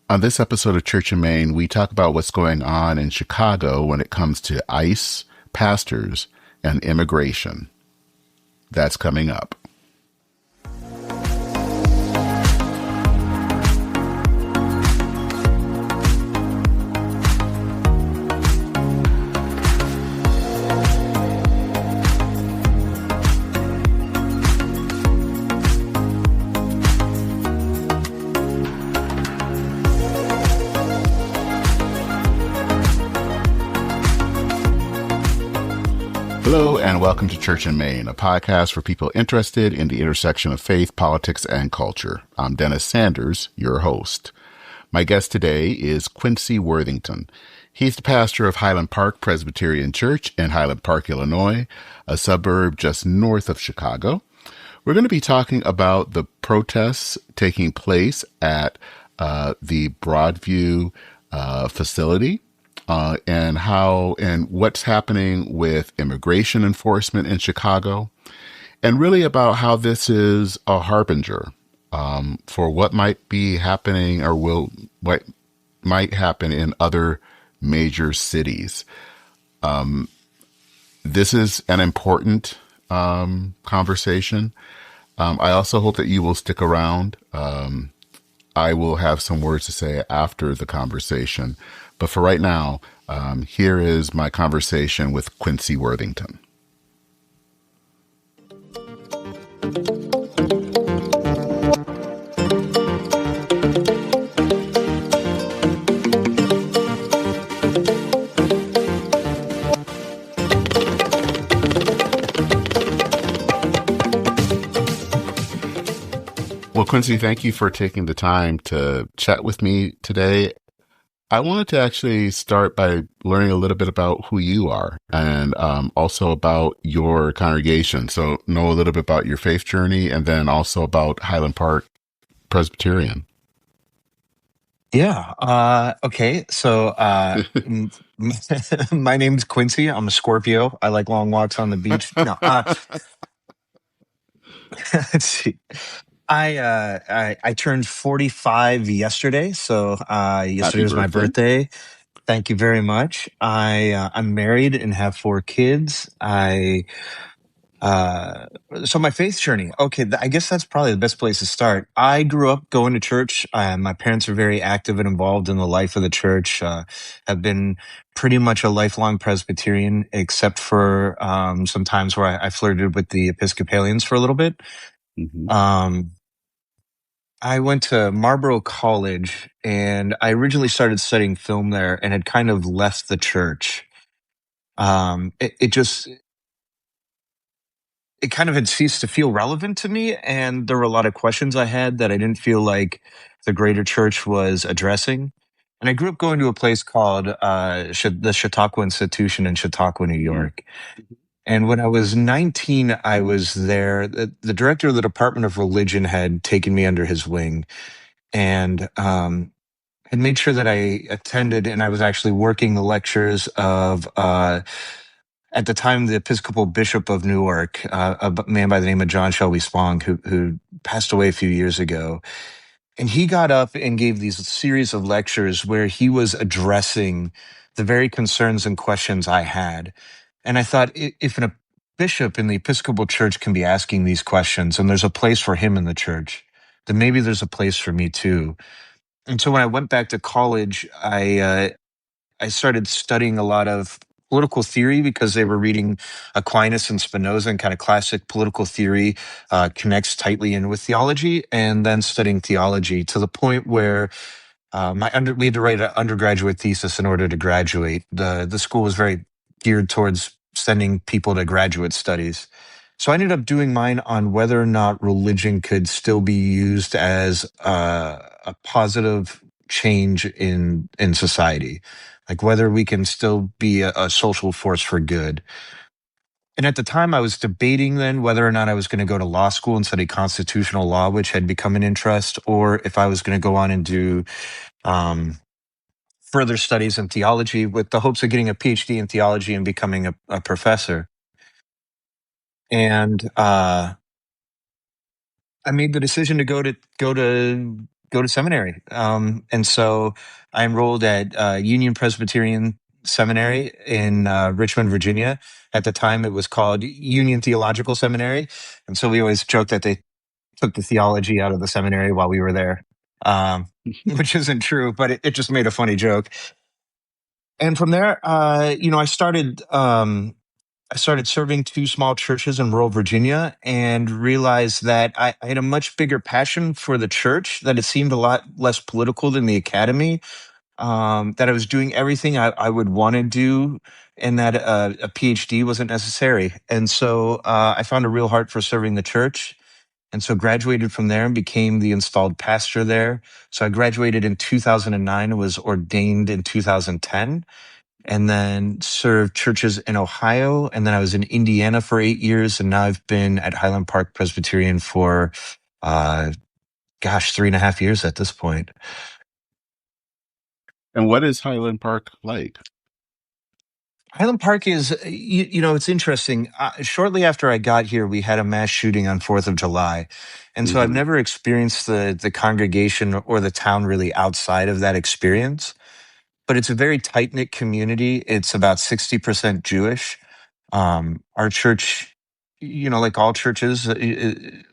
On this episode of Church in Maine, we talk about what's going on in Chicago when it comes to ICE, pastors, and immigration. That's coming up. Hello, and welcome to Church in Maine, a podcast for people interested in the intersection of faith, politics, and culture. I'm Dennis Sanders, your host. My guest today is Quincy Worthington. He's the pastor of Highland Park Presbyterian Church in Highland Park, Illinois, a suburb just north of Chicago. We're going to be talking about the protests taking place at the Broadview facility. And what's happening with immigration enforcement in Chicago, and really about how this is a harbinger for what might be happening or what might happen in other major cities. This is an important conversation. I also hope that you will stick around. I will have some words to say after the conversation. But for right now, here is my conversation with Quincy Worthington. Well, Quincy, thank you for taking the time to chat with me today. I wanted to actually start by learning a little bit about who you are and also about your congregation. So know a little bit about your faith journey and then also about Highland Park Presbyterian. Yeah. Okay. So my name's Quincy. I'm a Scorpio. I like long walks on the beach. No. Let's see. I turned 45 yesterday, so yesterday Happy was my birthday. birthday. Thank you very much. I'm married and have 4 kids. So my faith journey. Okay, I guess that's probably the best place to start. I grew up going to church. My parents are very active and involved in the life of the church. Have been pretty much a lifelong Presbyterian, except for some times where I flirted with the Episcopalians for a little bit. Mm-hmm. I went to Marlborough College, and I originally started studying film there, and had kind of left the church. It kind of had ceased to feel relevant to me, and there were a lot of questions I had that I didn't feel like the greater church was addressing. And I grew up going to a place called the Chautauqua Institution in Chautauqua, New York. And when I was 19, I was there. The director of the Department of Religion had taken me under his wing and had made sure that I attended, and I was actually working the lectures of at the time, the Episcopal Bishop of Newark, a man by the name of John Shelby Spong, who passed away a few years ago. And he got up and gave these series of lectures where he was addressing the very concerns and questions I had. And I thought, if a bishop in the Episcopal Church can be asking these questions, and there's a place for him in the church, then maybe there's a place for me too. And so when I went back to college, I started studying a lot of political theory because they were reading Aquinas and Spinoza, and kind of classic political theory connects tightly in with theology, and then studying theology to the point where we had to write an undergraduate thesis in order to graduate. The school was very geared towards sending people to graduate studies. So I ended up doing mine on whether or not religion could still be used as a positive change in society, like whether we can still be a social force for good. And at the time, I was debating then whether or not I was going to go to law school and study constitutional law, which had become an interest, or if I was going to go on and do further studies in theology with the hopes of getting a PhD in theology and becoming a professor. And I made the decision to go to go to seminary. And so I enrolled at Union Presbyterian Seminary in Richmond, Virginia. At the time, it was called Union Theological Seminary. And so we always joked that they took the theology out of the seminary while we were there, which isn't true, but it just made a funny joke. And from there, I started serving two small churches in rural Virginia and realized that I had a much bigger passion for the church, that it seemed a lot less political than the academy, that I was doing everything I would want to do, and that a PhD wasn't necessary. And so I found a real heart for serving the church. And so graduated from there and became the installed pastor there. So I graduated in 2009 and was ordained in 2010, and then served churches in Ohio. And then I was in Indiana for 8 years. And now I've been at Highland Park Presbyterian for, uh, 3.5 years at this point. And what is Highland Park like? Highland Park is, it's interesting. Shortly after I got here, we had a mass shooting on 4th of July. And so I've Hmm. never experienced the congregation or the town really outside of that experience. But it's a very tight knit community. It's about 60% Jewish. Our church, like all churches,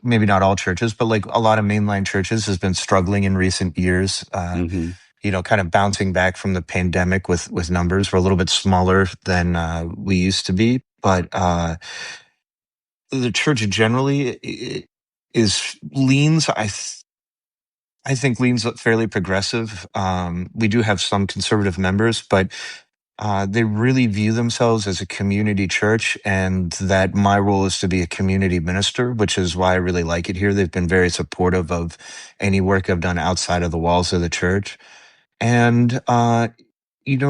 maybe not all churches, but like a lot of mainline churches, has been struggling in recent years. Hmm. Kind of bouncing back from the pandemic with numbers. We're a little bit smaller than we used to be, but the church generally is leans. I think leans fairly progressive. We do have some conservative members, but they really view themselves as a community church, and that my role is to be a community minister, which is why I really like it here. They've been very supportive of any work I've done outside of the walls of the church. And,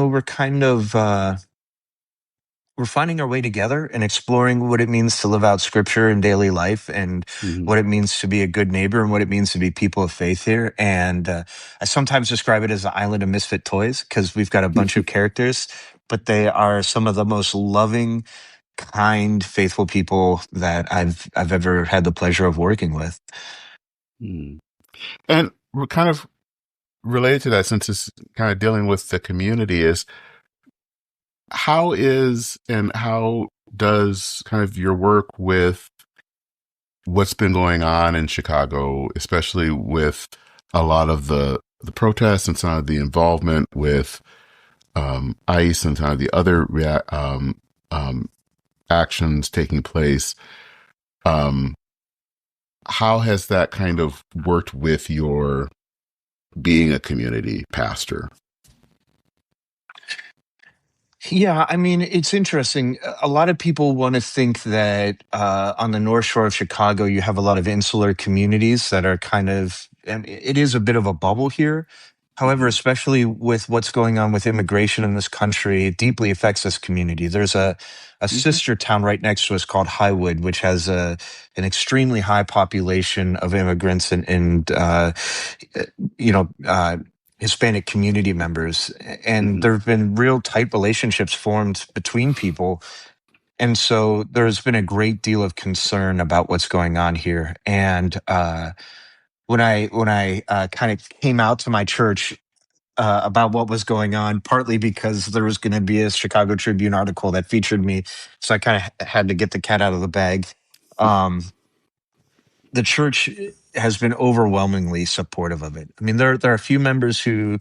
we're kind of, we're finding our way together and exploring what it means to live out scripture in daily life, and Hmm. what it means to be a good neighbor, and what it means to be people of faith here. And I sometimes describe it as the island of misfit toys, because we've got a bunch of characters, but they are some of the most loving, kind, faithful people that I've ever had the pleasure of working with. Mm. And we're kind of related to that, since it's kind of dealing with the community, is how does kind of your work with what's been going on in Chicago, especially with a lot of the protests and some of the involvement with ICE and some of the other actions taking place. Um, how has that kind of worked with your being a community pastor? Yeah, I mean, it's interesting. A lot of people want to think that on the North Shore of Chicago, you have a lot of insular communities that are kind of, and it is a bit of a bubble here. However, Hmm. especially with what's going on with immigration in this country, it deeply affects this community. There's a Hmm. sister town right next to us called Highwood, which has an extremely high population of immigrants and you know, uh, Hispanic community members. And Hmm. there have been real tight relationships formed between people. And so there's been a great deal of concern about what's going on here. And when I kind of came out to my church about what was going on, partly because there was going to be a Chicago Tribune article that featured me, so I kind of had to get the cat out of the bag. Um, the church has been overwhelmingly supportive of it. I mean, there are a few members who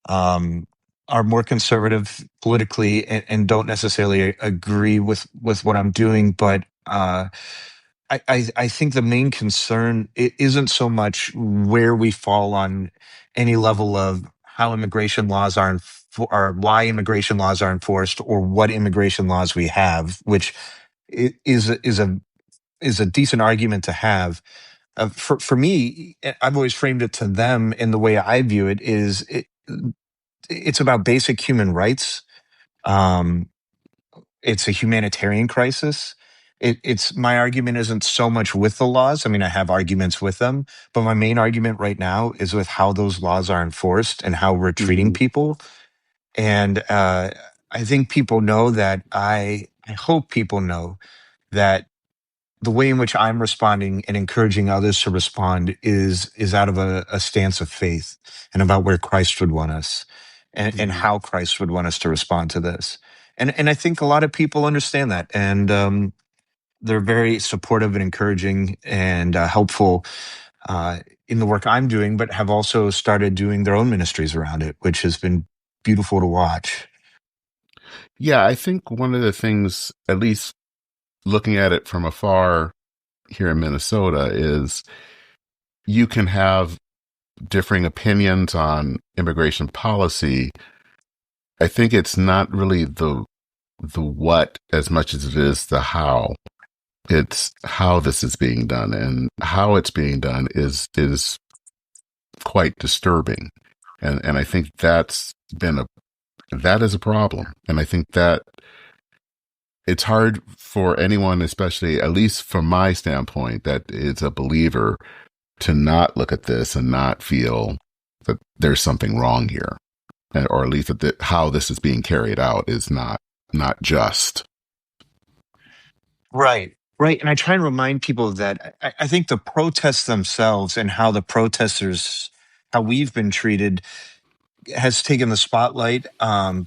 um, are more conservative politically and don't necessarily agree with what I'm doing, but I think the main concern isn't so much where we fall on any level of how immigration laws are or why immigration laws are enforced, or what immigration laws we have, which is a decent argument to have. For me, I've always framed it to them in the way I view it is it's about basic human rights. Um, it's a humanitarian crisis. It's my argument isn't so much with the laws. I mean, I have arguments with them, but my main argument right now is with how those laws are enforced and how we're treating Hmm. people. And I think people know that I hope people know that the way in which I'm responding and encouraging others to respond is out of a stance of faith and about where Christ would want us and Hmm. how Christ would want us to respond to this. And I think a lot of people understand that. And they're very supportive and encouraging and helpful uh, in the work I'm doing, but have also started doing their own ministries around it, which has been beautiful to watch. Yeah, I think one of the things, at least looking at it from afar here in Minnesota, is you can have differing opinions on immigration policy. I think it's not really the what as much as it is the how. It's how this is being done, and how it's being done is quite disturbing. And I think that is a problem. And I think that it's hard for anyone, especially at least from my standpoint, that is a believer, to not look at this and not feel that there's something wrong here, or at least that how this is being carried out is not just. Right. Right. And I try and remind people of that. I think the protests themselves and how the protesters, how we've been treated, has taken the spotlight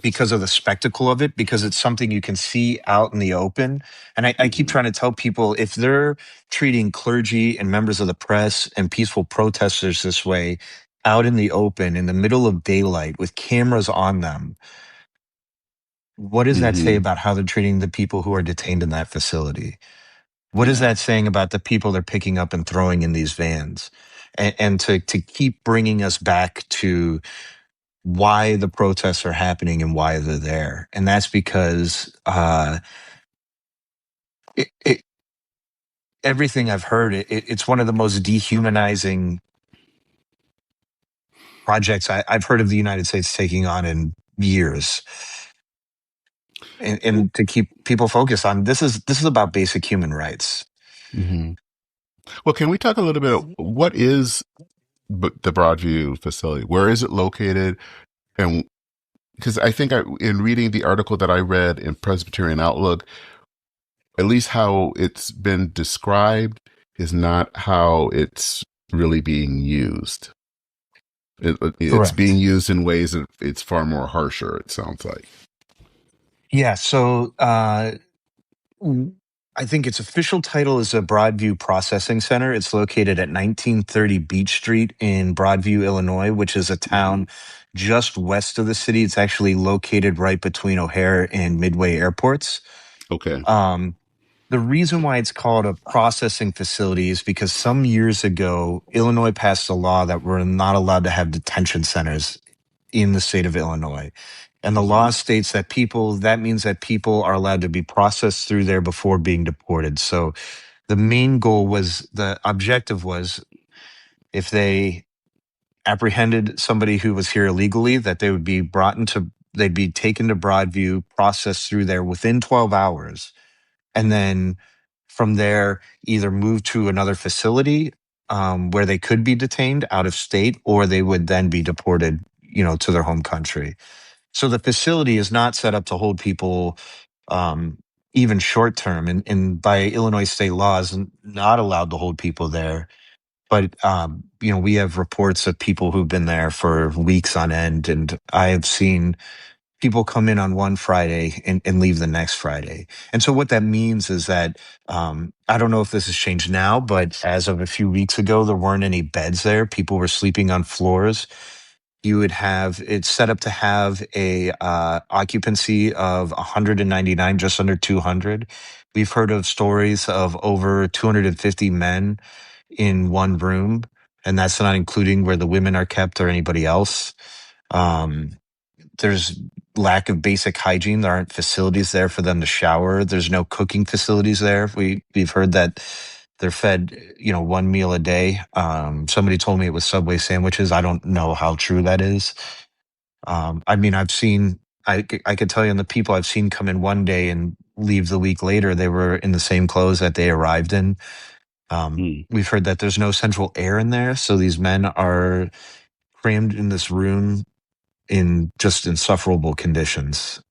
because of the spectacle of it, because it's something you can see out in the open. And I keep Hmm. trying to tell people, if they're treating clergy and members of the press and peaceful protesters this way out in the open in the middle of daylight with cameras on them, what does that say Hmm. about how they're treating the people who are detained in that facility? What is Yeah. that saying about the people they're picking up and throwing in these vans? And to keep bringing us back to why the protests are happening and why they're there. And that's because it, it, everything I've heard, it's one of the most dehumanizing projects I've heard of the United States taking on in years. And to keep people focused on this is about basic human rights. Hmm. Well, can we talk a little bit? What is the Broadview facility? Where is it located? And because I think in reading the article that I read in Presbyterian Outlook, at least how it's been described is not how it's really being used. It's being Correct. used in ways that it's far more harsher, it sounds like. Yeah. So I think its official title is a Broadview Processing Center. It's located at 1930 Beach Street in Broadview, Illinois, which is a Hmm. town just west of the city. It's actually located right between O'Hare and Midway airports. Okay. Um, the reason why it's called a processing facility is because some years ago, Illinois passed a law that we're not allowed to have detention centers in the state of Illinois. And the law Hmm. states that that means that people are allowed to be processed through there before being deported. So the main goal was, the objective was, if they apprehended somebody who was here illegally, that they'd be taken to Broadview, processed through there within 12 hours. And then from there, either move to another facility where they could be detained out of state, or they would then be deported, to their home country. So the facility is not set up to hold people um, even short term, and by Illinois state laws, not allowed to hold people there. But we have reports of people who've been there for weeks on end, and I have seen people come in on one Friday and leave the next Friday. And so what that means is that I don't know if this has changed now, but as of a few weeks ago, there weren't any beds there. People were sleeping on floors. You would have it's set up to have a occupancy of 199, just under 200. We've heard of stories of over 250 men in one room, and that's not including where the women are kept or anybody else. Um, there's lack of basic hygiene. There aren't facilities there for them to shower. There's no cooking facilities there. We've heard that they're fed, one meal a day. Somebody told me it was Subway sandwiches. I don't know how true that is. I mean, I could tell you, on the people I've seen come in one day and leave the week later, they were in the same clothes that they arrived in. Mm. We've heard that there's no central air in there, so these men are crammed in this room in just insufferable conditions.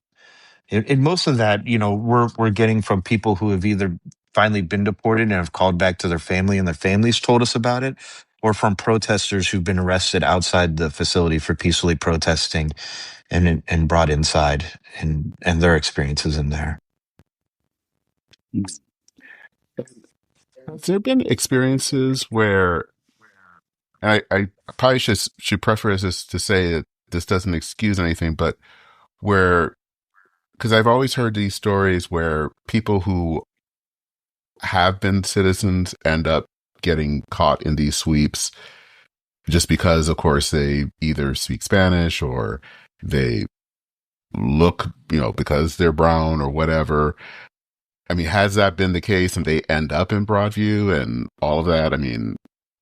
And most of that, we're getting from people who have either finally been deported and have called back to their family, and their families told us about it, or from protesters who've been arrested outside the facility for peacefully protesting and brought inside, and their experiences in there. Has there been experiences where, and I probably should preface this to say that this doesn't excuse anything, but where, because I've always heard these stories where people who have been citizens end up getting caught in these sweeps just because, of course, they either speak Spanish or they look, because they're brown or whatever. I mean, has that been the case and they end up in Broadview and all of that? I mean,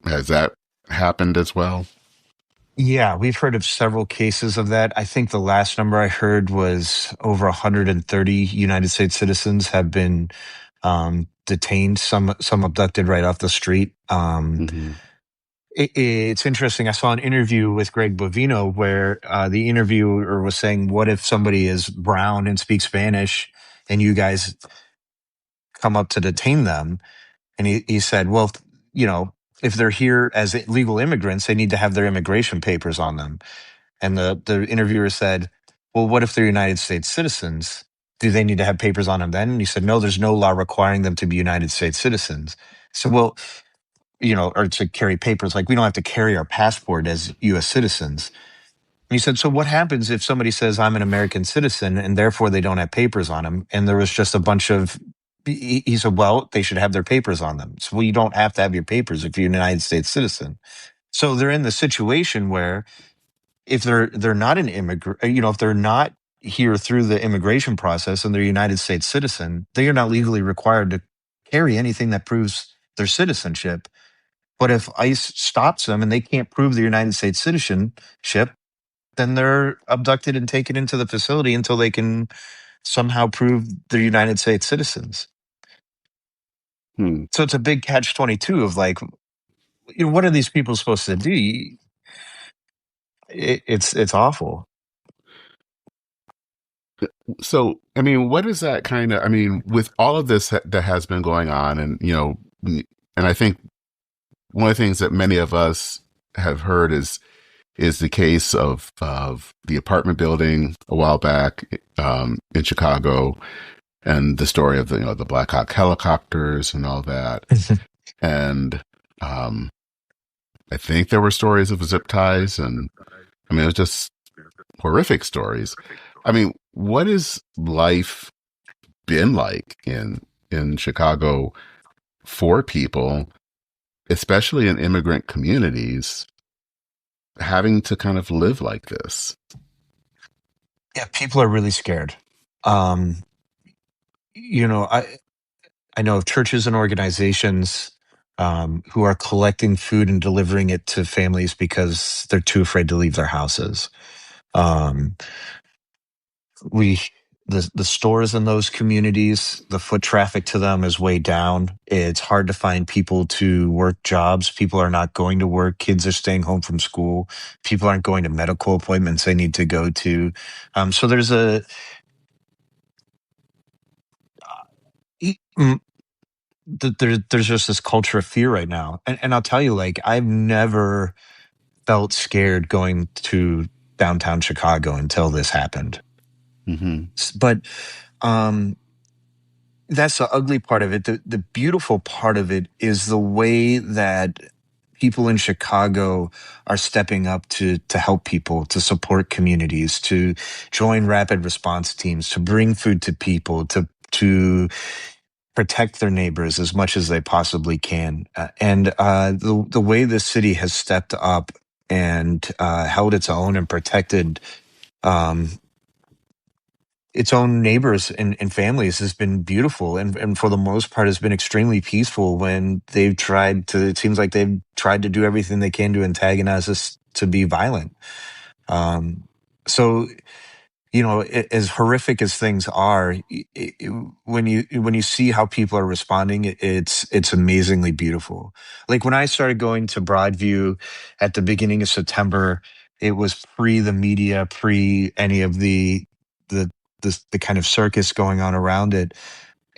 has that happened as well? Yeah, we've heard of several cases of that. I think the last number I heard was over 130 United States citizens have been detained, some abducted right off the street. Mm-hmm. It's interesting. I saw an interview with Greg Bovino where the interviewer was saying, "What if somebody is brown and speaks Spanish, and you guys come up to detain them?" And he said, "Well, if they're here as legal immigrants, they need to have their immigration papers on them." And the interviewer said, "Well, what if they're United States citizens? Do they need to have papers on them then?" And he said, "No, there's no law requiring them to be United States citizens." So, well, or to carry papers, like we don't have to carry our passport as U.S. citizens. And he said, "So what happens if somebody says I'm an American citizen and therefore they don't have papers on them?" And there was just a bunch of, he said, "Well, they should have their papers on them." So, well, you don't have to have your papers if you're a United States citizen. So they're in the situation where if they're not an immigrant, if they're not here through the immigration process and they're a United States citizen, they are not legally required to carry anything that proves their citizenship. But if ICE stops them and they can't prove their United States citizenship, then they're abducted and taken into the facility until they can somehow prove they're United States citizens. Hmm. So it's a big catch-22 of like, what are these people supposed to do? It's awful. So, I mean, what is that kind of, I mean, with all of this that has been going on, and, and I think one of the things that many of us have heard is the case of the apartment building a while back in Chicago, and the story of the Black Hawk helicopters and all that. And I think there were stories of zip ties, and I mean, it was just horrific stories. I mean, what has life been like in Chicago for people, especially in immigrant communities, having to kind of live like this? Yeah, people are really scared. Um, I know of churches and organizations who are collecting food and delivering it to families because they're too afraid to leave their houses. Um, we the stores in those communities, the foot traffic to them is way down. It's hard to find people to work jobs. People are not going to work. Kids are staying home from school. People aren't going to medical appointments they need to go to. So there's there's just this culture of fear right now. And I'll tell you, like, I've never felt scared going to downtown Chicago until this happened. Mm-hmm. But um, that's the ugly part of it. The beautiful part of it is the way that people in Chicago are stepping up to help people, to support communities, to join rapid response teams, to bring food to people, to protect their neighbors as much as they possibly can. The way the city has stepped up and held its own and protected um, its own neighbors and families has been beautiful, and for the most part has been extremely peaceful when they've tried to, it seems like they've tried to do everything they can to antagonize us to be violent. So as horrific as things are, when you see how people are responding, it's amazingly beautiful. Like when I started going to Broadview at the beginning of September, it was pre the media, pre any of the the kind of circus going on around it,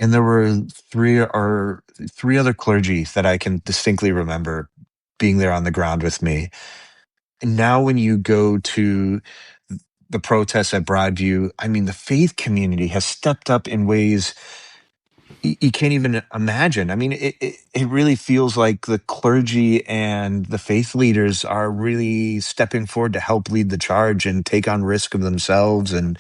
and there were three other clergy that I can distinctly remember being there on the ground with me. And now when you go to the protests at Broadview, I mean, the faith community has stepped up in ways you can't even imagine. I mean, it really feels like the clergy and the faith leaders are really stepping forward to help lead the charge and take on risk of themselves, and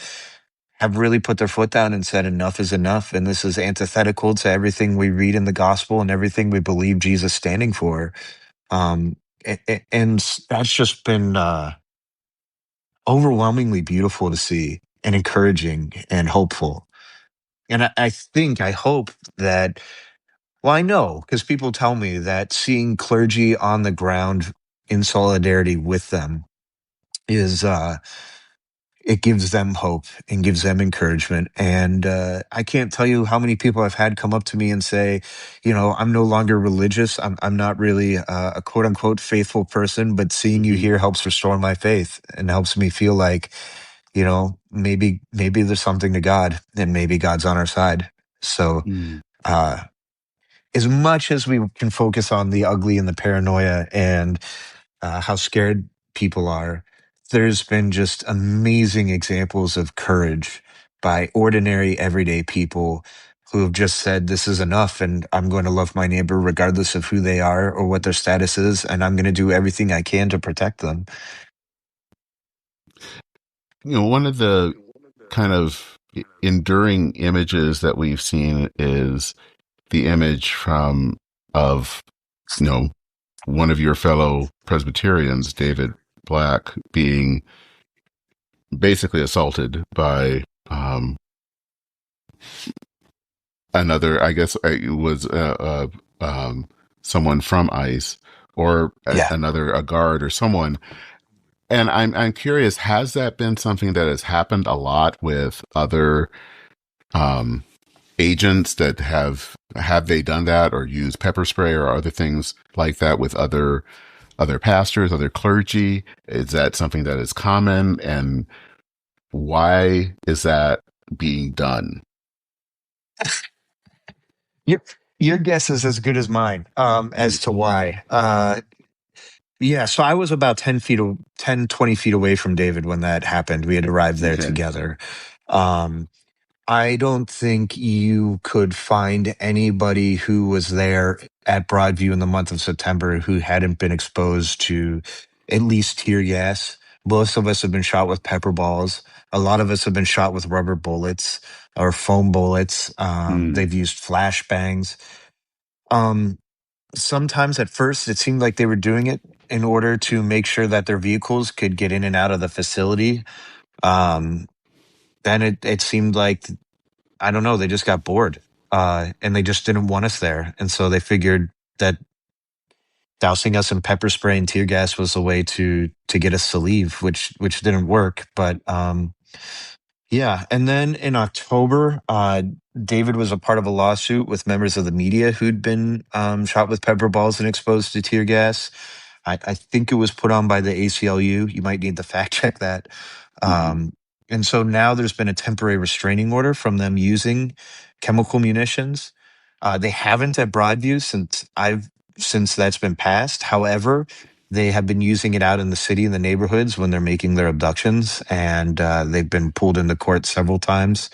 have really put their foot down and said enough is enough, and this is antithetical to everything we read in the gospel and everything we believe Jesus standing for. And that's just been overwhelmingly beautiful to see, and encouraging and hopeful. And I hope that, well, I know because people tell me that seeing clergy on the ground in solidarity with them is, it gives them hope and gives them encouragement. And I can't tell you how many people I've had come up to me and say, I'm no longer religious. I'm not really a quote unquote faithful person, but seeing you Hmm. here helps restore my faith and helps me feel like, maybe there's something to God, and maybe God's on our side. So, Mm. uh, as much as we can focus on the ugly and the paranoia and how scared people are, there's been just amazing examples of courage by ordinary, everyday people who have just said, this is enough, and I'm going to love my neighbor regardless of who they are or what their status is, and I'm going to do everything I can to protect them. One of the kind of enduring images that we've seen is the image of, you know, one of your fellow Presbyterians, David Black, being basically assaulted by another, I guess it was someone from ICE, or Yeah. a guard or someone. And I'm curious, has that been something that has happened a lot with other um, agents that have they done that or used pepper spray or other things like that with other pastors, other clergy? Is that something that is common, and why is that being done? Your, your guess is as good as mine as to why. Yeah, so I was about 10, 20 feet away from David when that happened. We had arrived there Okay. together. Um, I don't think you could find anybody who was there at Broadview in the month of September who hadn't been exposed to at least tear gas. Most of us have been shot with pepper balls. A lot of us have been shot with rubber bullets or foam bullets. Mm. They've used flashbangs. Um, Sometimes at first it seemed like they were doing it in order to make sure that their vehicles could get in and out of the facility. Um, then it seemed like, I don't know, they just got bored, and they just didn't want us there. And so they figured that dousing us in pepper spray and tear gas was a way to get us to leave, which didn't work. But yeah, and then in October, David was a part of a lawsuit with members of the media who'd been shot with pepper balls and exposed to tear gas. I think it was put on by the ACLU. You might need to fact check that. Hmm. Um, and so now there's been a temporary restraining order from them using chemical munitions. They haven't at Broadview since that's been passed. However, they have been using it out in the city in the neighborhoods when they're making their abductions, and they've been pulled into court several times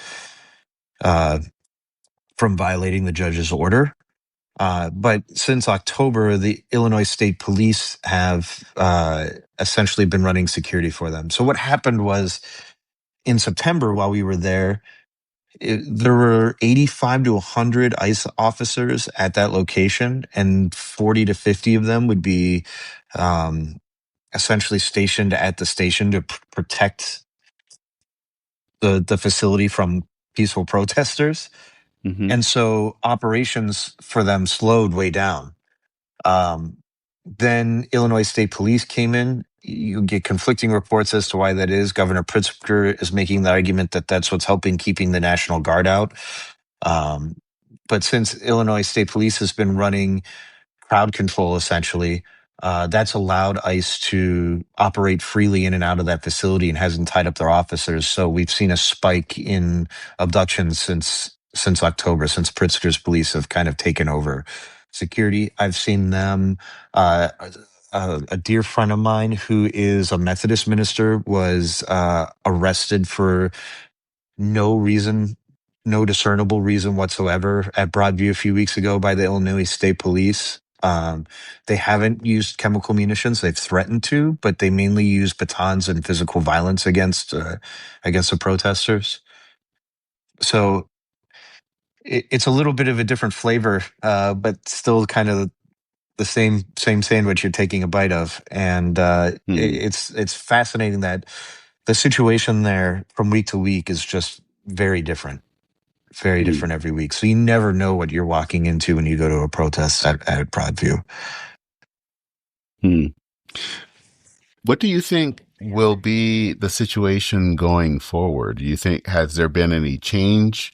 uh, from violating the judge's order. But since October, the Illinois State Police have essentially been running security for them. So what happened was in September, while we were there, there were 85 to 100 ICE officers at that location, and 40 to 50 of them would be um, essentially stationed at the station to protect the facility from peaceful protesters. Hmm. And so operations for them slowed way down. Um, then Illinois State Police came in. You get conflicting reports as to why that is. Governor Pritzker is making the argument that that's what's helping keeping the National Guard out. Um, but since Illinois State Police has been running crowd control, essentially, that's allowed ICE to operate freely in and out of that facility and hasn't tied up their officers. So we've seen a spike in abductions since since October, since Pritzker's police have kind of taken over security. I've seen them. A dear friend of mine who is a Methodist minister was arrested for no reason, no discernible reason whatsoever at Broadview a few weeks ago by the Illinois State Police. They haven't used chemical munitions. They've threatened to, but they mainly use batons and physical violence against the protesters. So it's a little bit of a different flavor, but still kind of the same sandwich you're taking a bite of. And Hmm. it's fascinating that the situation there from week to week is just very Hmm. different every week. So you never know what you're walking into when you go to a protest at Broadview. Hmm. What do you think will be the situation going forward? Do you think has there been any change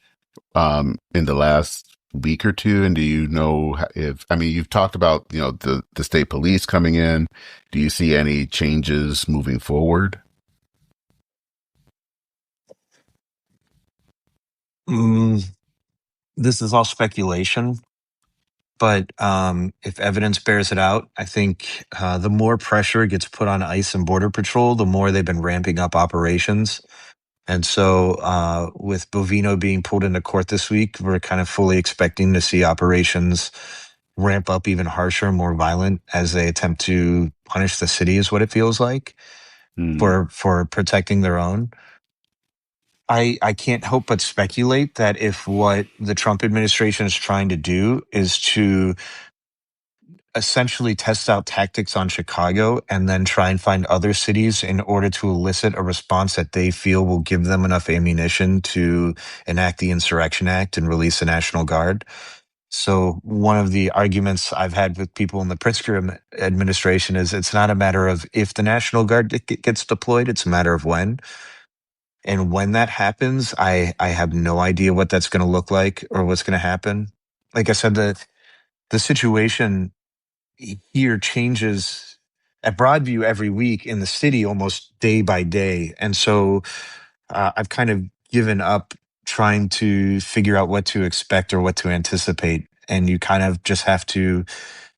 in the last week or two? And do you know if, I mean, you've talked about, the state police coming in. Do you see any changes moving forward? Mm, this is all speculation, but if evidence bears it out, I think the more pressure gets put on ICE and Border Patrol, the more they've been ramping up operations. And so, with Bovino being pulled into court this week, we're kind of fully expecting to see operations ramp up even harsher, more violent as they attempt to punish the city, is what it feels like Hmm. for protecting their own. I can't help but speculate that if what the Trump administration is trying to do is to essentially test out tactics on Chicago and then try and find other cities in order to elicit a response that they feel will give them enough ammunition to enact the Insurrection Act and release the National Guard. So one of the arguments I've had with people in the Pritzker administration is it's not a matter of if the National Guard gets deployed, it's a matter of when. And when that happens, I have no idea what that's going to look like or what's going to happen. Like I said, the situation here changes at Broadview every week, in the city almost day by day. And so I've kind of given up trying to figure out what to expect or what to anticipate. And you kind of just have to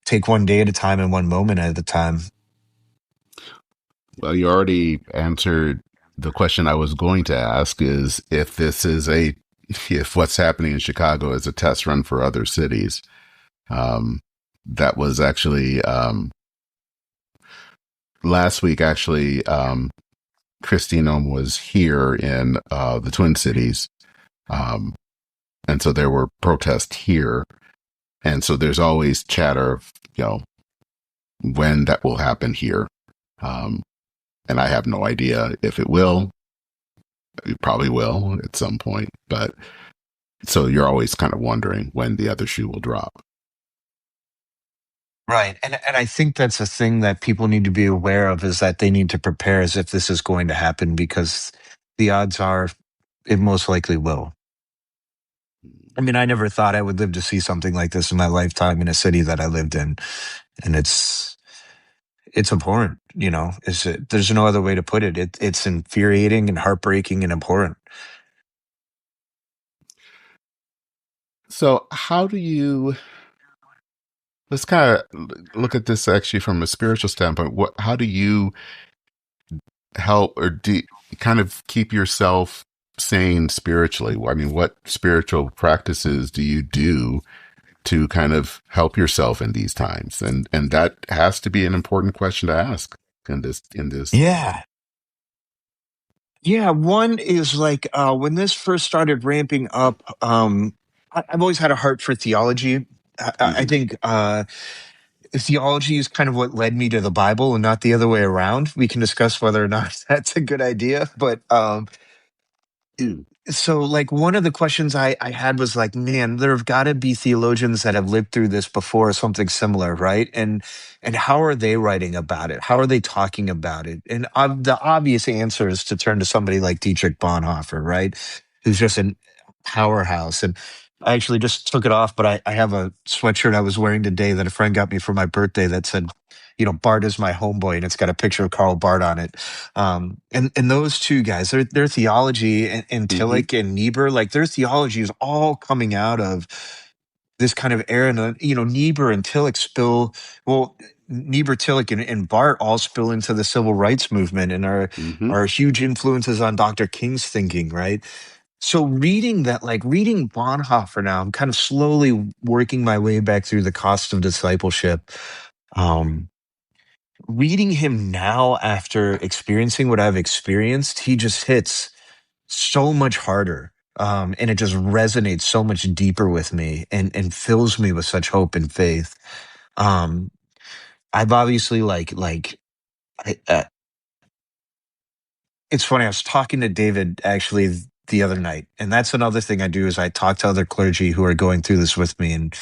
take one day at a time and one moment at a time. Well, you already answered the question I was going to ask is if this is if what's happening in Chicago is a test run for other cities. Um, that was actually, last week, actually, Christina was here in, the Twin Cities. Um, and so there were protests here. And so there's always chatter of, when that will happen here. Um, and I have no idea if it will. It probably will at some point, but so you're always kind of wondering when the other shoe will drop. Right. And I think that's a thing that people need to be aware of, is that they need to prepare as if this is going to happen, because the odds are it most likely will. I mean, I never thought I would live to see something like this in my lifetime in a city that I lived in. And it's abhorrent, there's no other way to put it. It's infuriating and heartbreaking and abhorrent. So how do you, let's kind of look at this actually from a spiritual standpoint. How do you help or kind of keep yourself sane spiritually? I mean, what spiritual practices do you do to kind of help yourself in these times? And that has to be an important question to ask in this. Yeah. Yeah. One is like, when this first started ramping up, I've always had a heart for theology. I Mhm. think theology is kind of what led me to the Bible and not the other way around. We can discuss whether or not that's a good idea. But so, like, one of the questions I had was like, man, there have got to be theologians that have lived through this before, or something similar, right? And how are they writing about it? How are they talking about it? And the obvious answer is to turn to somebody like Dietrich Bonhoeffer, right? Who's just a powerhouse. And I actually just took it off, but I have a sweatshirt I was wearing today that a friend got me for my birthday that said, Bart is my homeboy, and it's got a picture of Karl Barth on it. And those two guys, their theology and Hmm. Tillich and Niebuhr, like their theology is all coming out of this kind of era. And, Niebuhr and Tillich well, Niebuhr, Tillich, and Barth all spill into the civil rights movement and Hmm. are huge influences on Dr. King's thinking, right? So reading that, like reading Bonhoeffer now, I'm kind of slowly working my way back through the cost of discipleship. Um, Reading him now after experiencing what I've experienced, he just hits so much harder. And it just resonates so much deeper with me and fills me with such hope and faith. Um, I've obviously I, it's funny. I was talking to David actually the other night, and that's another thing I do is I talk to other clergy who are going through this with me, and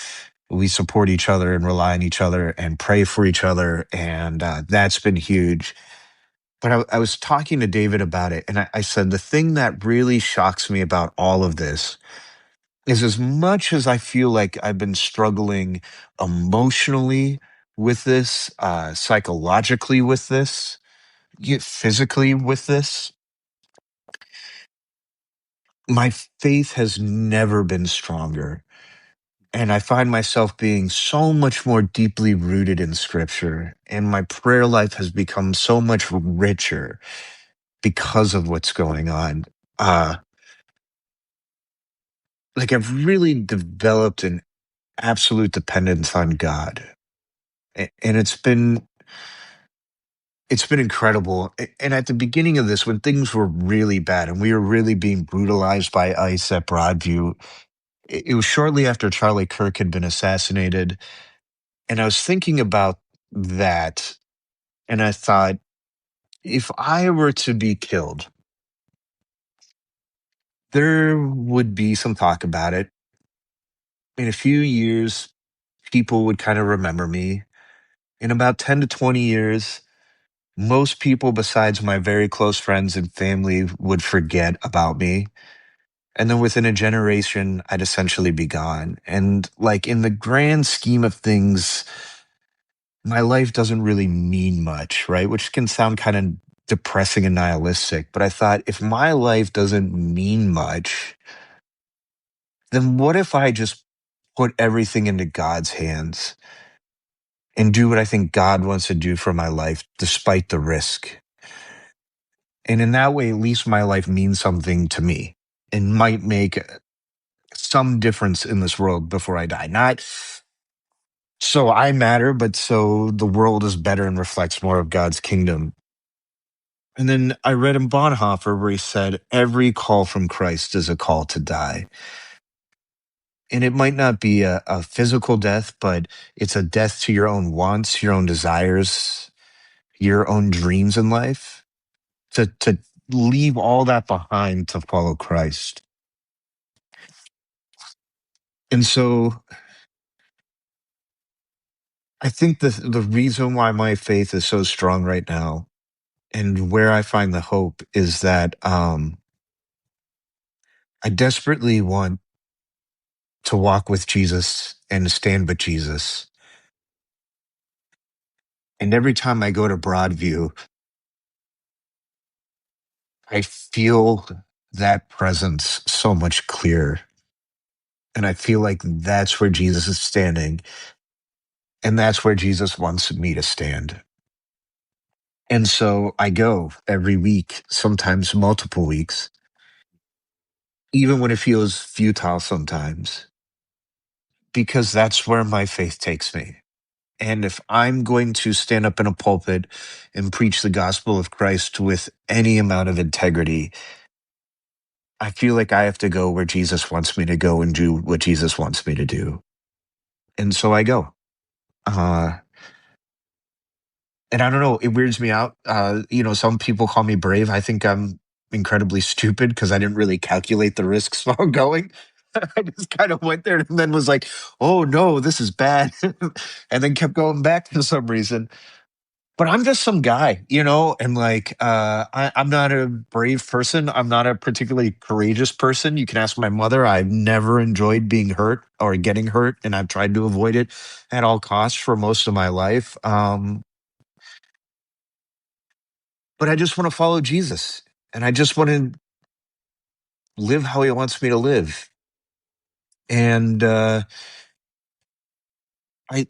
we support each other and rely on each other and pray for each other, and that's been huge. But I was talking to David about it, and I said the thing that really shocks me about all of this is as much as I feel like I've been struggling emotionally with this, psychologically with this, physically with this, my faith has never been stronger. And I find myself being so much more deeply rooted in scripture. And my prayer life has become so much richer because of what's going on. Uh, like I've really developed an absolute dependence on God. And it's been incredible. And at the beginning of this, when things were really bad and we were really being brutalized by ICE at Broadview, it was shortly after Charlie Kirk had been assassinated. And I was thinking about that. And I thought, if I were to be killed, there would be some talk about it. In a few years, people would kind of remember me. In about 10 to 20 years, most people besides my very close friends and family would forget about me. And then within a generation, I'd essentially be gone. And like in the grand scheme of things, my life doesn't really mean much, right? Which can sound kind of depressing and nihilistic. But I thought, if my life doesn't mean much, then what if I just put everything into God's hands and do what I think God wants to do for my life, despite the risk? And in that way, at least my life means something to me and might make some difference in this world before I die. Not so I matter, but so the world is better and reflects more of God's kingdom. And then I read in Bonhoeffer where he said, every call from Christ is a call to die. And it might not be a physical death, but it's a death to your own wants, your own desires, your own dreams in life, to leave all that behind to follow Christ. And so I think the reason why my faith is so strong right now and where I find the hope is that I desperately want to walk with Jesus and stand with Jesus. And every time I go to Broadview, I feel that presence so much clearer. And I feel like that's where Jesus is standing. And that's where Jesus wants me to stand. And so I go every week, sometimes multiple weeks, even when it feels futile sometimes, because that's where my faith takes me. And if I'm going to stand up in a pulpit and preach the gospel of Christ with any amount of integrity, I feel like I have to go where Jesus wants me to go and do what Jesus wants me to do. And so I go. Uh, and I don't know, it weirds me out. Some people call me brave. I think I'm incredibly stupid because I didn't really calculate the risks while going. I just kind of went there and then was like, oh no, this is bad. And then kept going back for some reason. But I'm just some guy, and like I'm not a brave person. I'm not a particularly courageous person. You can ask my mother. I've never enjoyed being hurt or getting hurt, and I've tried to avoid it at all costs for most of my life. But I just want to follow Jesus, and I just want to live how he wants me to live. And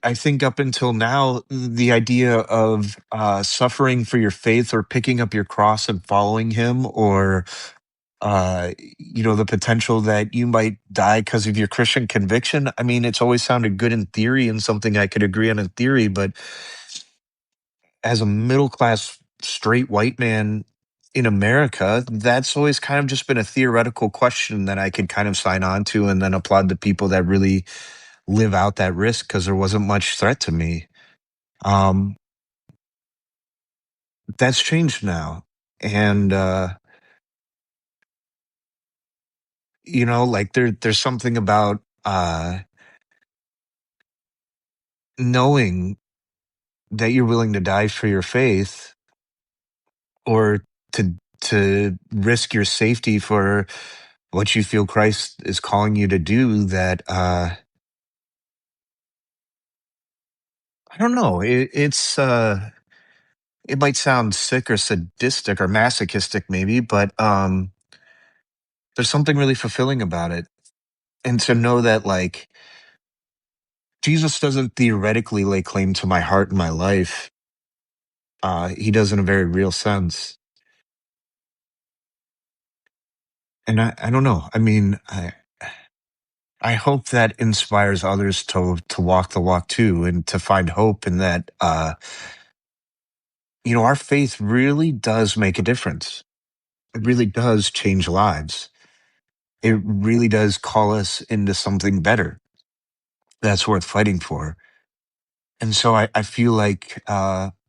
I think up until now, the idea of suffering for your faith or picking up your cross and following him, or the potential that you might die because of your Christian conviction. I mean, it's always sounded good in theory and something I could agree on in theory, but as a middle class straight white man in America, that's always kind of just been a theoretical question that I could kind of sign on to and then applaud the people that really live out that risk because there wasn't much threat to me. Um, that's changed now. And like there's something about knowing that you're willing to die for your faith or to risk your safety for what you feel Christ is calling you to do, that I don't know, it might sound sick or sadistic or masochistic maybe, but there's something really fulfilling about it. And to know that, like, Jesus doesn't theoretically lay claim to my heart and my life. He does in a very real sense. And I don't know. I mean, I hope that inspires others to walk the walk too, and to find hope in that. Our faith really does make a difference. It really does change lives. It really does call us into something better that's worth fighting for. And so I feel like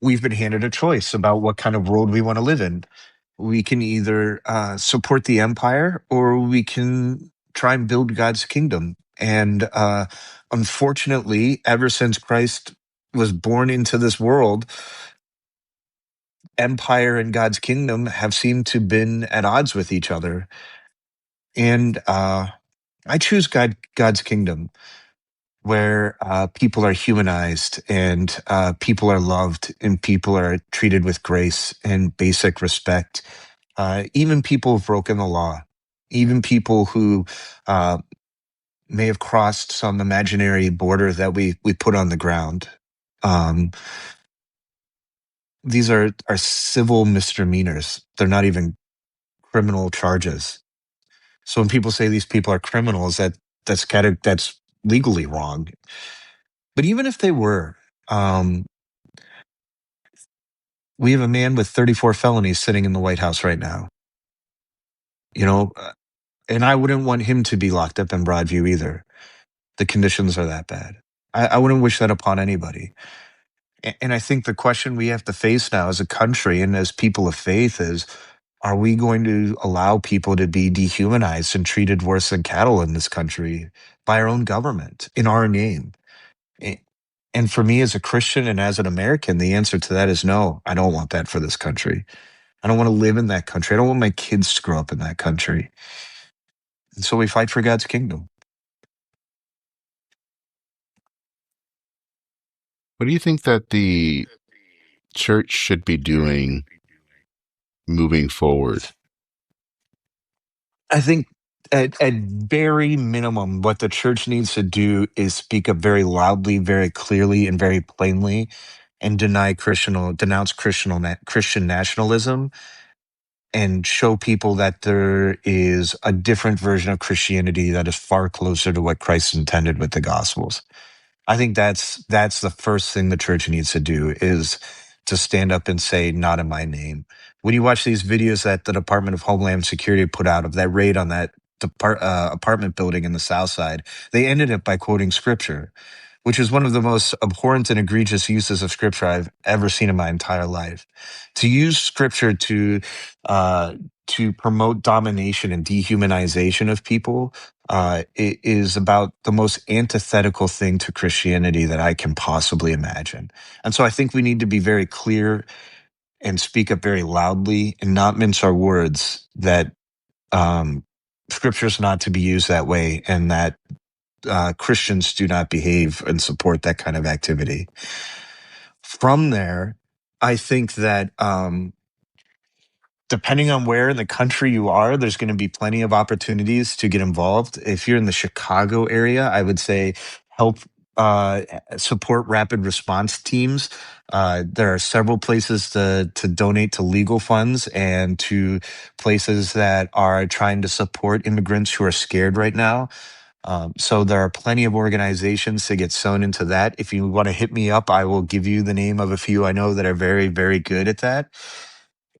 we've been handed a choice about what kind of world we want to live in. We can either support the empire, or we can try and build God's kingdom. And unfortunately, ever since Christ was born into this world, empire and God's kingdom have seemed to been at odds with each other. And I choose God's kingdom, where people are humanized, and people are loved, and people are treated with grace and basic respect. Even people who've broken the law, even people who uh, may have crossed some imaginary border that we put on the ground. Um, these are civil misdemeanors. They're not even criminal charges. So when people say these people are criminals, that's legally wrong. But even if they were, um, we have a man with 34 felonies sitting in the White House right now. You know, and I wouldn't want him to be locked up in Broadview either. The conditions are that bad. I wouldn't wish that upon anybody. And I think the question we have to face now as a country and as people of faith is, are we going to allow people to be dehumanized and treated worse than cattle in this country by our own government in our name? A- And for me as a Christian and as an American, the answer to that is no. I don't want that for this country. I don't want to live in that country. I don't want my kids to grow up in that country. And so we fight for God's kingdom. What do you think that the church should be doing moving forward? I think at very minimum, what the church needs to do is speak up very loudly, very clearly, and very plainly, and denounce Christian nationalism, and show people that there is a different version of Christianity that is far closer to what Christ intended with the Gospels. I think that's the first thing the church needs to do, is to stand up and say, not in my name. When you watch these videos that the Department of Homeland Security put out of that raid on that apartment building in the South Side, they ended it by quoting scripture, which is one of the most abhorrent and egregious uses of scripture I've ever seen in my entire life. To use scripture uh, to promote domination and dehumanization of people, it is about the most antithetical thing to Christianity that I can possibly imagine. And so I think we need to be very clear and speak up very loudly and not mince our words that um, scripture is not to be used that way, and that Christians do not behave and support that kind of activity. From there, I think that depending on where in the country you are, there's going to be plenty of opportunities to get involved. If you're in the Chicago area, I would say help support rapid response teams. There are several places to donate to legal funds and to places that are trying to support immigrants who are scared right now. So there are plenty of organizations to get sewn into that. If you want to hit me up, I will give you the name of a few I know that are very, very good at that.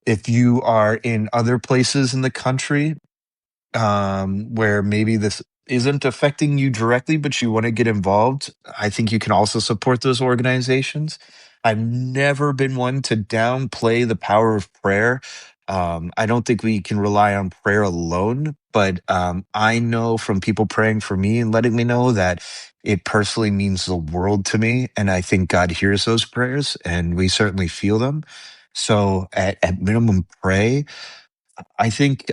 If you are in other places in the country where maybe this isn't affecting you directly, but you want to get involved, I think you can also support those organizations. I've never been one to downplay the power of prayer. I don't think we can rely on prayer alone, but I know from people praying for me and letting me know that it personally means the world to me. And I think God hears those prayers, and we certainly feel them. So at minimum, pray. I think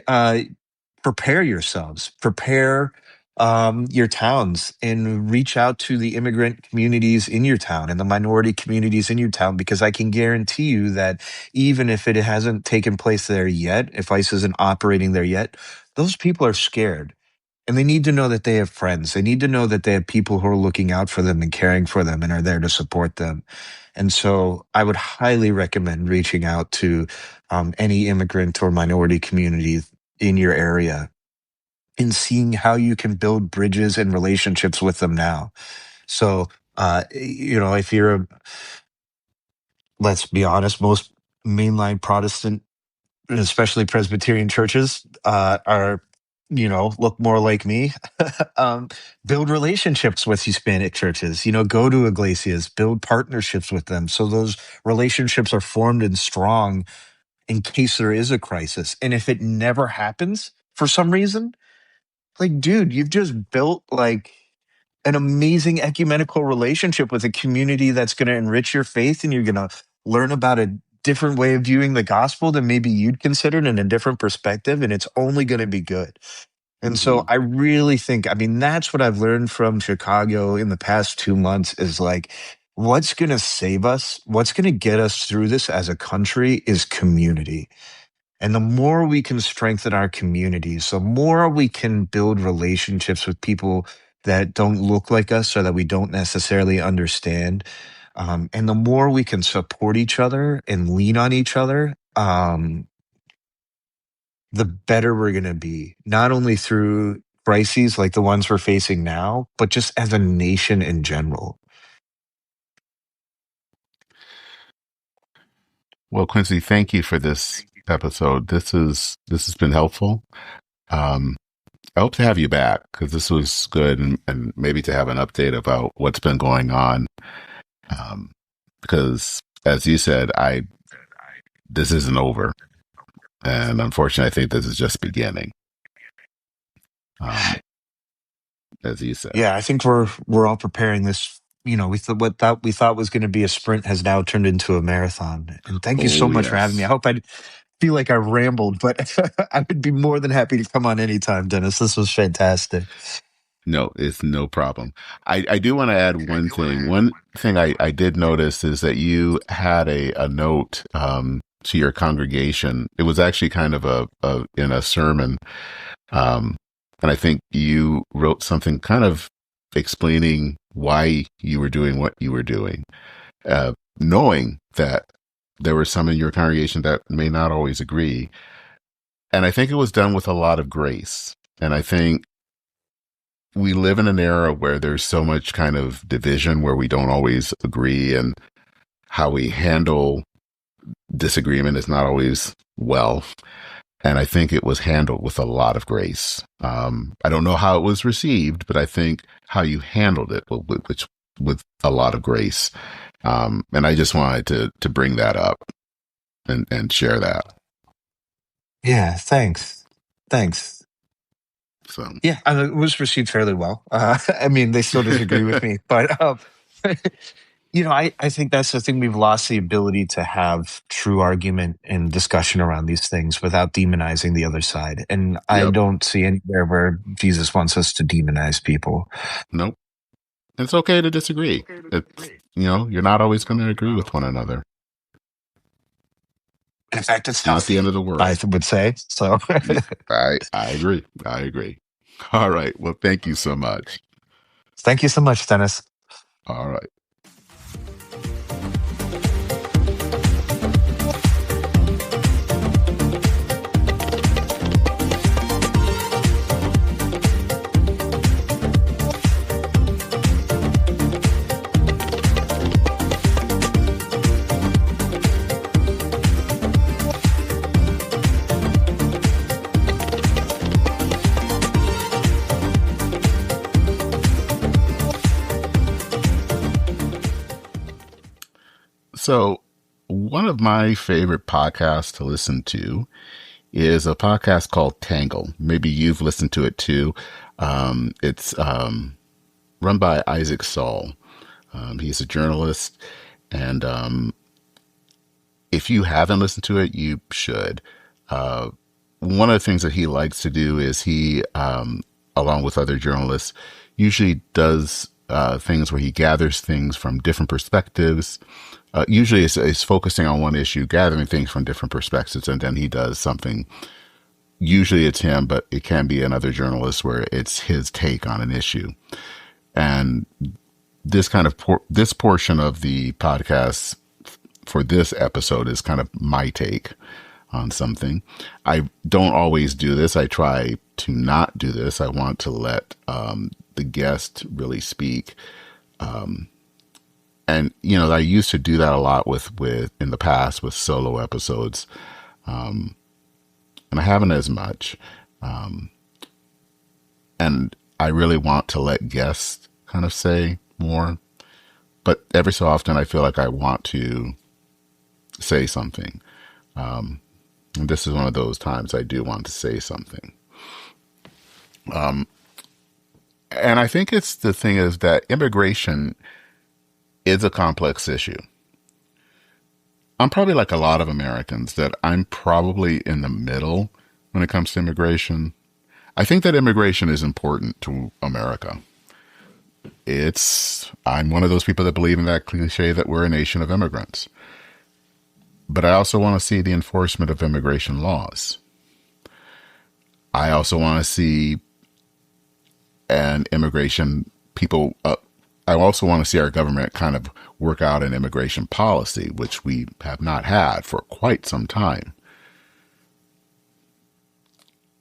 prepare yourselves, prepare your towns, and reach out to the immigrant communities in your town and the minority communities in your town, because I can guarantee you that even if it hasn't taken place there yet, if ICE isn't operating there yet, those people are scared. And they need to know that they have friends. They need to know that they have people who are looking out for them and caring for them and are there to support them. And so I would highly recommend reaching out to any immigrant or minority community in your area and seeing how you can build bridges and relationships with them now. So, if let's be honest, most mainline Protestant, especially Presbyterian churches, are, look more like me. um, Build relationships with Hispanic churches, go to iglesias, build partnerships with them. So those relationships are formed and strong in case there is a crisis. And if it never happens for some reason, like, dude, you've just built like an amazing ecumenical relationship with a community that's going to enrich your faith, and you're going to learn about a different way of viewing the gospel than maybe you'd considered in a different perspective. And it's only going to be good. And so Mhm. I really think, I mean, that's what I've learned from Chicago in the past 2 months is like, what's going to save us? What's going to get us through this as a country is community. And the more we can strengthen our communities, the more we can build relationships with people that don't look like us or that we don't necessarily understand. And the more we can support each other and lean on each other, the better we're going to be, not only through crises like the ones we're facing now, but just as a nation in general. Well, Quincy, thank you for this episode. This has been helpful. Um, I hope to have you back because this was good, and maybe to have an update about what's been going on. Um, because as you said, I this isn't over, and unfortunately, I think this is just beginning. Um, as you said. Yeah, I think we're all preparing this. We thought we thought was going to be a sprint has now turned into a marathon. And thank you so Oh much for having me. I yes. hope I feel like I rambled, but I would be more than happy to come on anytime, Dennis. This was fantastic. No, it's no problem. I do want to add one thing. One thing I did notice is that you had a note to your congregation. It was actually kind of a in a sermon. Um, and I think you wrote something kind of explaining why you were doing what you were doing, knowing that there were some in your congregation that may not always agree. And I think it was done with a lot of grace. And I think we live in an era where there's so much kind of division where we don't always agree, and how we handle disagreement is not always well. And I think it was handled with a lot of grace. I don't know how it was received, but I think how you handled it, with a lot of grace. And I just wanted to bring that up and share that. Yeah, thanks. Thanks. So, Yeah, it was received fairly well. I mean, they still disagree with me, but I think that's the thing. We've lost the ability to have true argument and discussion around these things without demonizing the other side. And I yep, don't see anywhere where Jesus wants us to demonize people. nope. It's okay to disagree. It's, you're not always going to agree with one another. In fact, it's Not the end healthy, of the I world. would say. So Yeah, I agree. I agree. All right. Well, thank you so much. thank you so much, Dennis. All right. So, one of my favorite podcasts to listen to is a podcast called Tangle. Maybe you've listened to it too. It's run by Isaac Saul. He's a journalist, and if you haven't listened to it, you should. Uh, One of the things that he likes to do is he, along with other journalists, usually does things where he gathers things from different perspectives. Usually it's focusing on one issue, gathering things from different perspectives, and then he does something. Usually it's him, but it can be another journalist where it's his take on an issue. And this kind of this portion of the podcast for this episode is kind of my take on something. I don't always do this. I try to not do this. I want to let the guest really speak. And I used to do that a lot with in the past with solo episodes, and I haven't as much. And I really want to let guests kind of say more, but every so often I feel like I want to say something. And this is one of those times I do want to say something. And I think it's the thing is that immigration is a complex issue. I'm probably like a lot of Americans that I'm probably in the middle when it comes to immigration. I think that immigration is important to America. I'm one of those people that believe in that cliche that we're a nation of immigrants. But I also want to see the enforcement of immigration laws. I also want to see an immigration people. I also want to see our government kind of work out an immigration policy, which we have not had for quite some time.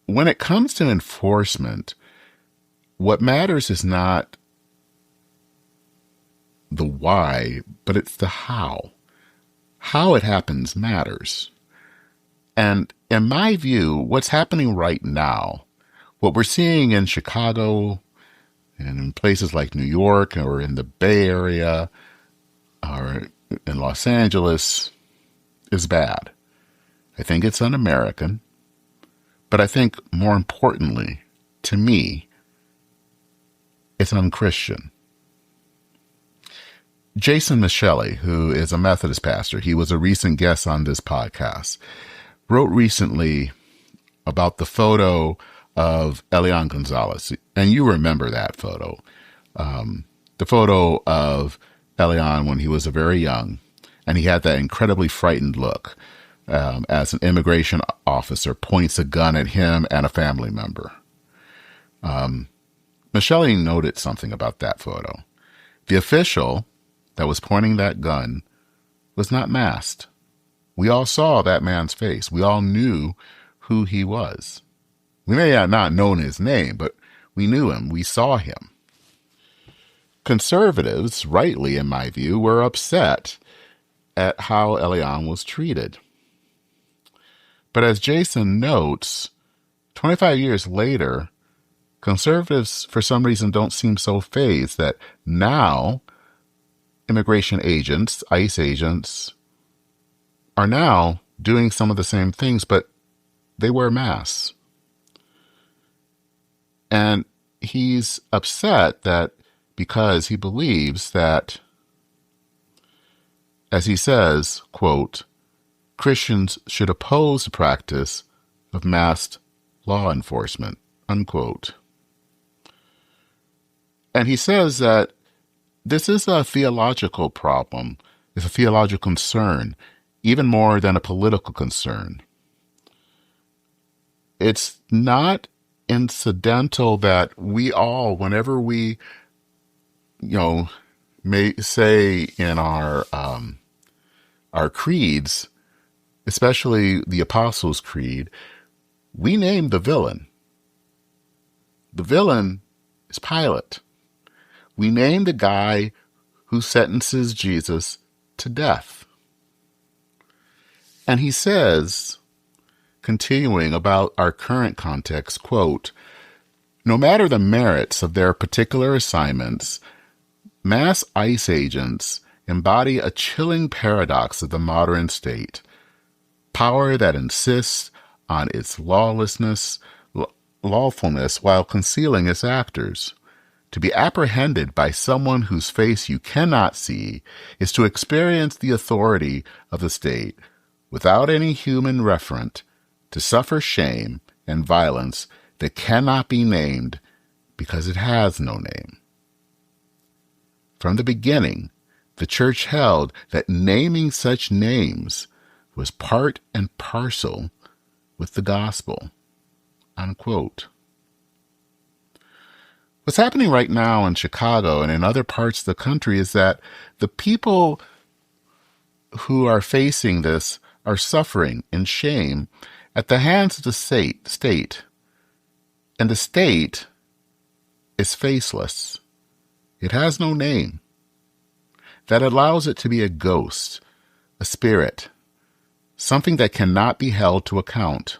When it comes to enforcement, what matters is not the why, but it's the how. How it happens matters. And in my view, what's happening right now, what we're seeing in Chicago and in places like New York or in the Bay Area or in Los Angeles is bad. I think it's un-American, but I think more importantly, to me, it's un-Christian. Jason Micheli, who is a Methodist pastor, he was a recent guest on this podcast, wrote recently about the photo of Elian Gonzalez. And you remember that photo. The photo of Elian when he was very young, and he had that incredibly frightened look as an immigration officer points a gun at him and a family member. Micheli noted something about that photo. The official that was pointing that gun was not masked. We all saw that man's face. We all knew who he was. We may have not known his name, but we knew him. We saw him. Conservatives, rightly in my view, were upset at how Elian was treated. But as Jason notes, 25 years later, conservatives, for some reason, don't seem so fazed that now immigration agents, ICE agents, are now doing some of the same things, but they wear masks. And he's upset that because he believes that, as he says, quote, Christians should oppose the practice of masked law enforcement, unquote. And he says that this is a theological problem. It's a theological concern, even more than a political concern. It's not incidental that we all, whenever we, may say in our creeds, especially the Apostles' Creed, we name the villain. The villain is Pilate. We name the guy who sentences Jesus to death. And he says, continuing about our current context, quote, no matter the merits of their particular assignments, mass ICE agents embody a chilling paradox of the modern state. Power that insists on its lawfulness while concealing its actors. To be apprehended by someone whose face you cannot see is to experience the authority of the state without any human referent, to suffer shame and violence that cannot be named because it has no name. From the beginning, the Church held that naming such names was part and parcel with the gospel, unquote. What's happening right now in Chicago and in other parts of the country is that the people who are facing this are suffering in shame at the hands of the state. And the state is faceless. It has no name. That allows it to be a ghost, a spirit, something that cannot be held to account.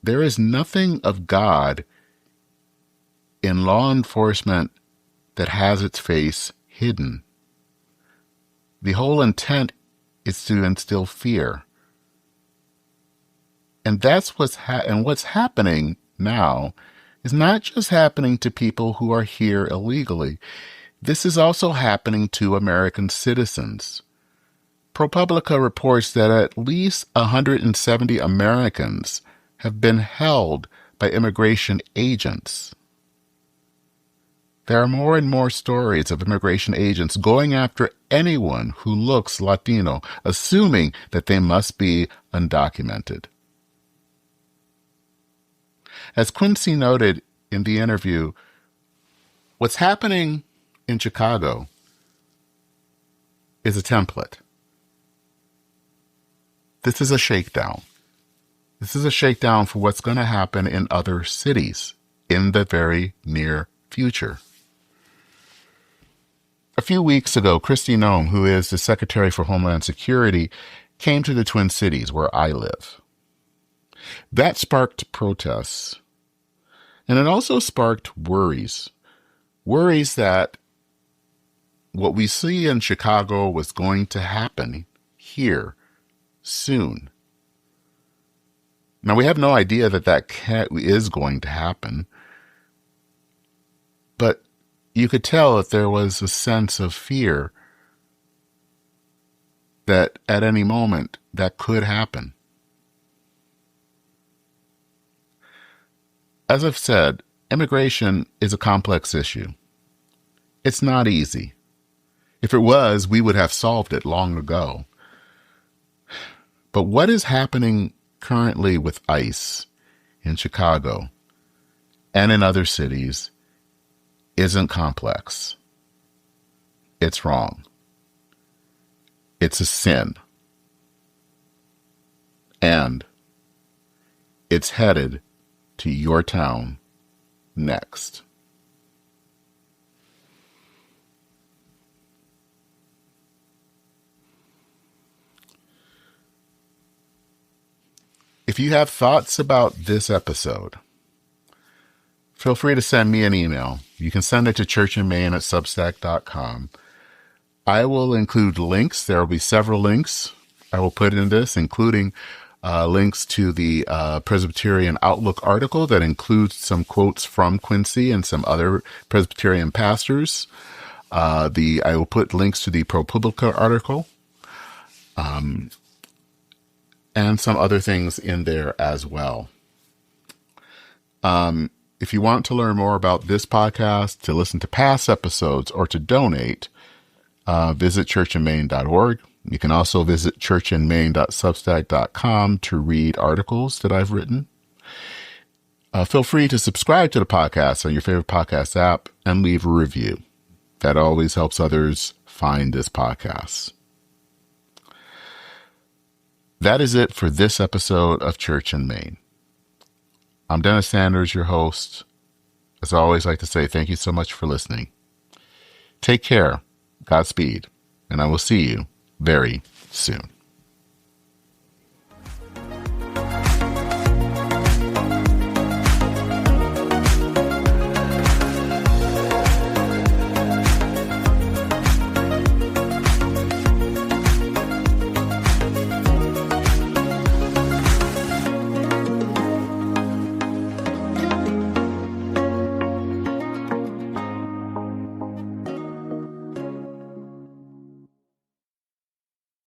There is nothing of God in law enforcement that has its face hidden. The whole intent is to instill fear. And that's what's happening now is not just happening to people who are here illegally. This is also happening to American citizens. ProPublica reports that at least 170 Americans have been held by immigration agents. There are more and more stories of immigration agents going after anyone who looks Latino, assuming that they must be undocumented. As Quincy noted in the interview, what's happening in Chicago is a template. This is a shakedown. This is a shakedown for what's going to happen in other cities in the very near future. A few weeks ago, Kristi Noem, who is the Secretary for Homeland Security, came to the Twin Cities where I live. That sparked protests. And it also sparked worries. Worries that what we see in Chicago was going to happen here soon. Now, we have no idea that is going to happen. But you could tell that there was a sense of fear that at any moment that could happen. As I've said, immigration is a complex issue. It's not easy. If it was, we would have solved it long ago. But what is happening currently with ICE in Chicago and in other cities isn't complex. It's wrong. It's a sin. And it's headed to your town next. If you have thoughts about this episode, feel free to send me an email. You can send it to churchandmain@substack.com. I will include links. There will be several links I will put in this, including links to the Presbyterian Outlook article that includes some quotes from Quincy and some other Presbyterian pastors. I will put links to the Publica article and some other things in there as well. If you want to learn more about this podcast, to listen to past episodes, or to donate, visit churchinmaine.org. You can also visit churchinmaine.substack.com to read articles that I've written. Feel free to subscribe to the podcast on your favorite podcast app and leave a review. That always helps others find this podcast. That is it for this episode of Church in Maine. I'm Dennis Sanders, your host. As I always like to say, thank you so much for listening. Take care, Godspeed, and I will see you very soon.